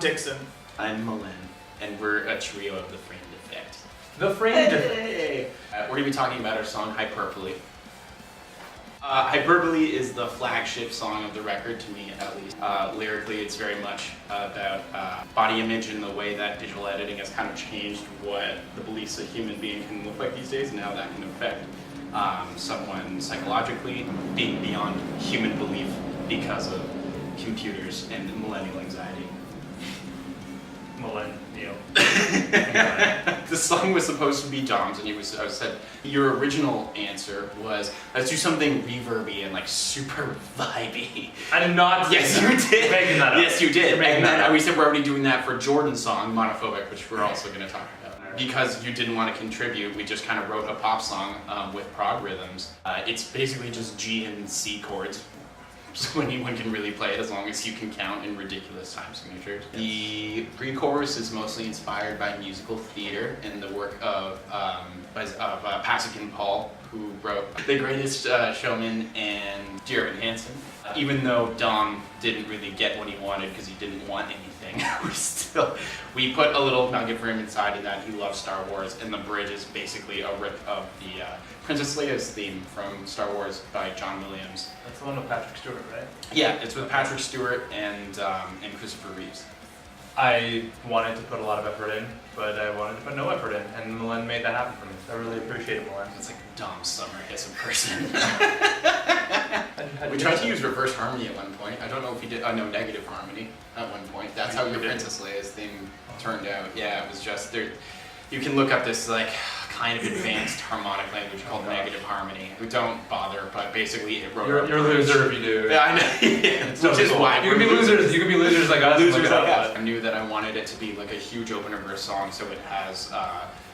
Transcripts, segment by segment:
Dixon. I'm Malin, and we're a trio of the Frame Defect. The Frame Defect. We're going to be talking about our song Hyperbole. Hyperbole is the flagship song of the record, to me at least. Lyrically, it's very much about body image and the way that digital editing has kind of changed what the beliefs a human being can look like these days, and how that can affect someone psychologically, being beyond human belief because of computers and millennial anxiety. Millennial. The song was supposed to be Dom's, and I said your original answer was let's do something reverby and like super vibey. I did not. Yes, you did. Making that up. Yes, you did. And then we said we're already doing that for Jordan's song Monophobic, which we're also going to talk about. Because you didn't want to contribute, we just kind of wrote a pop song with prog rhythms. It's basically just G and C chords. So anyone can really play it as long as you can count in ridiculous time signatures. The pre-chorus is mostly inspired by musical theater and the work of Pasek and Paul, who wrote The Greatest Showman and Dear Evan Hansen. Even though Dom didn't really get what he wanted because he didn't want anything, we put a little nugget for him inside in that he loves Star Wars, and the bridge is basically a rip of the Princess Leia's theme from Star Wars by John Williams. That's the one with Patrick Stewart, right? Yeah, it's with Patrick Stewart and Christopher Reeves. I wanted to put a lot of effort in, but I wanted to put no effort in, and Malin made that happen for me. I really appreciate it, Malin. It's like Dom's summer hits in person. We tried to use reverse harmony at one point. I don't know if he did. No, negative harmony at one point. That's how your Princess Leia's theme turned out. Yeah, it was just there. You can look up this like kind of advanced harmonic language called negative harmony. We don't bother, but basically it wrote. You're a loser if you do. Yeah, I know. Yeah, which is why you can be losers. You can be losers like us. Losers like us. I knew that I wanted it to be like a huge opener for a song, so it has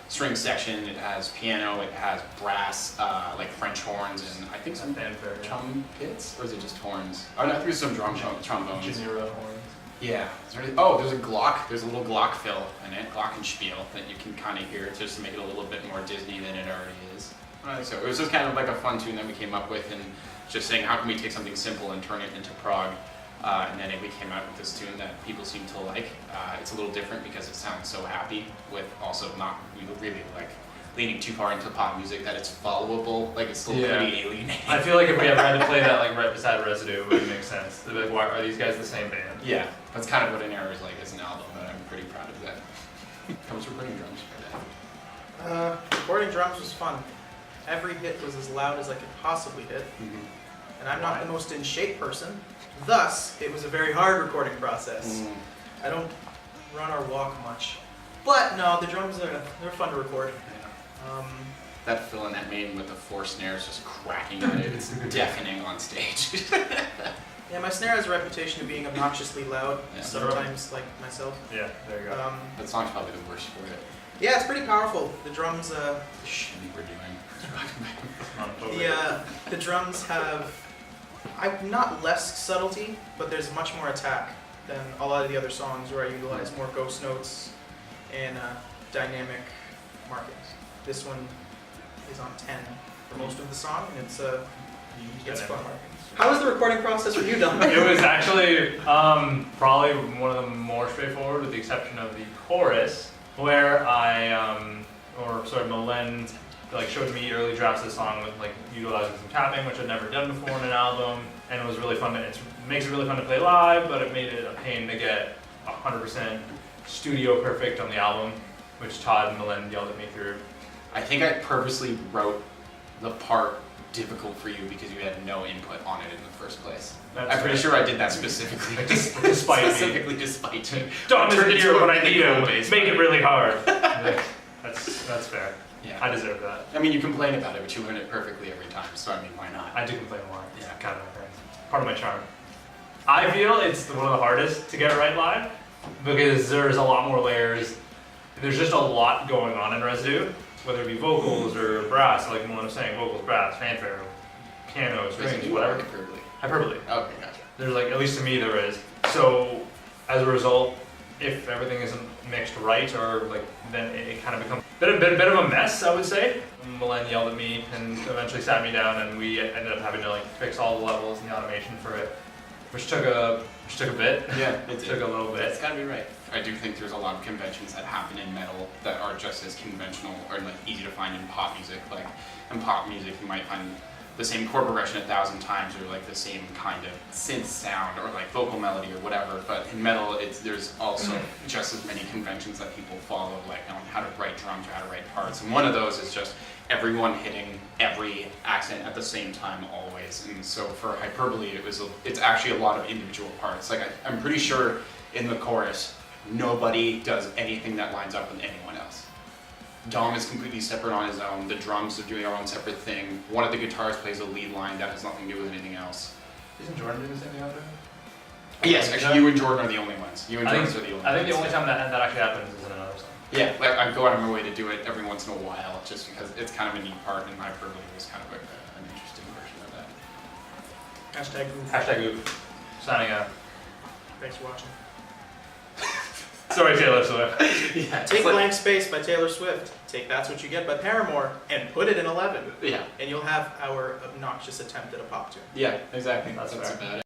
string section, it has piano, it has brass, like French horns, and I think some trumpets, or is it just horns? Oh no, I think there's some trombones. Genera horns. Yeah. There's a Glock. There's a little Glock fill in it, glockenspiel, that you can kind of hear just to make it a little bit more Disney than it already is. So it was just kind of like a fun tune that we came up with, and just saying how can we take something simple and turn it into prog. And then we came out with this tune that people seem to like. It's a little different because it sounds so happy, with also not really like leaning too far into pop music that it's followable. Like it's still pretty alienating. I feel like if we ever had to play that like right beside Residue, it would make sense. They'd be like, why are these guys the same band? Yeah, that's kind of what An Error is like as an album, but I'm pretty proud of that. How was recording drums for that? Recording drums was fun. Every hit was as loud as I could possibly hit. Mm-hmm. And I'm not the most in shape person. Thus, it was a very hard recording process. I don't run or walk much. But no, the drums they're fun to record. Yeah. That fill in that main with the 4 snares just cracking at it, it's deafening on stage. Yeah, my snare has a reputation of being obnoxiously loud, sometimes like myself. Yeah, there you go. That song's probably the worst for it. Yeah, it's pretty powerful. The drums, I think we're doing. The drums have not less subtlety, but there's much more attack than a lot of the other songs where I utilize more ghost notes and dynamic markings. This one is on 10 for most of the song, and it's fun. How was the recording process for you, Don? It was actually probably one of the more straightforward, with the exception of the chorus, where Malin like showed me early drafts of the song with like utilizing some tapping, which I'd never done before in an album, and it was really fun. It makes it really fun to play live, but it made it a pain to get 100% studio perfect on the album, which Todd and Malin yelled at me through. I think I purposely wrote the part difficult for you because you had no input on it in the first place. I'm pretty sure I did that specifically. Despite me. Don isn't here when I need him. Make it really hard. That's fair. Yeah. I deserve that. I mean, you complain about it, but you learn it perfectly every time, so I mean, why not? I do complain a lot. Yeah, kind of my thing. Part of my charm. I feel it's one of the hardest to get right live because there's a lot more layers. There's just a lot going on in Residue, whether it be vocals or brass, like Malin was saying, vocals, brass, fanfare, piano, strings, whatever. Hyperbole. Okay, gotcha. There's like, at least to me there is. So, as a result, if everything isn't mixed right, or like, then it kind of becomes a bit of a mess, I would say. Malin yelled at me and eventually sat me down, and we ended up having to like fix all the levels and the automation for it. Which took a bit. Yeah, It took a little bit. It's gotta be right. I do think there's a lot of conventions that happen in metal that are just as conventional or like easy to find in pop music. Like in pop music, you might find the same chord progression 1,000 times, or like the same kind of synth sound, or like vocal melody, or whatever. But in metal, there's also just as many conventions that people follow, like on how to write drums or how to write parts. And one of those is just everyone hitting every accent at the same time always. And so for Hyperbole, it's actually a lot of individual parts. Like I'm pretty sure in the chorus, nobody does anything that lines up with anyone else. Dom is completely separate on his own. The drums are doing their own separate thing. One of the guitars plays a lead line that has nothing to do with anything else. Isn't Jordan doing the same thing out there? Yes, actually, you and Jordan are the only ones. You and Jordan are the only ones. I think the only time that actually happens is in another song. Yeah, like I go out of my way to do it every once in a while, just because it's kind of a neat part, and Hyperbole was kind of an interesting version of that. Hashtag goof. Hashtag goof. Signing out. Thanks for watching. Sorry, Taylor Swift. Yeah, Take Blank Space by Taylor Swift. Take That's What You Get by Paramore and put it in 11. Yeah, And you'll have our obnoxious attempt at a pop tune. yeah, exactly. That's That's fair. about it.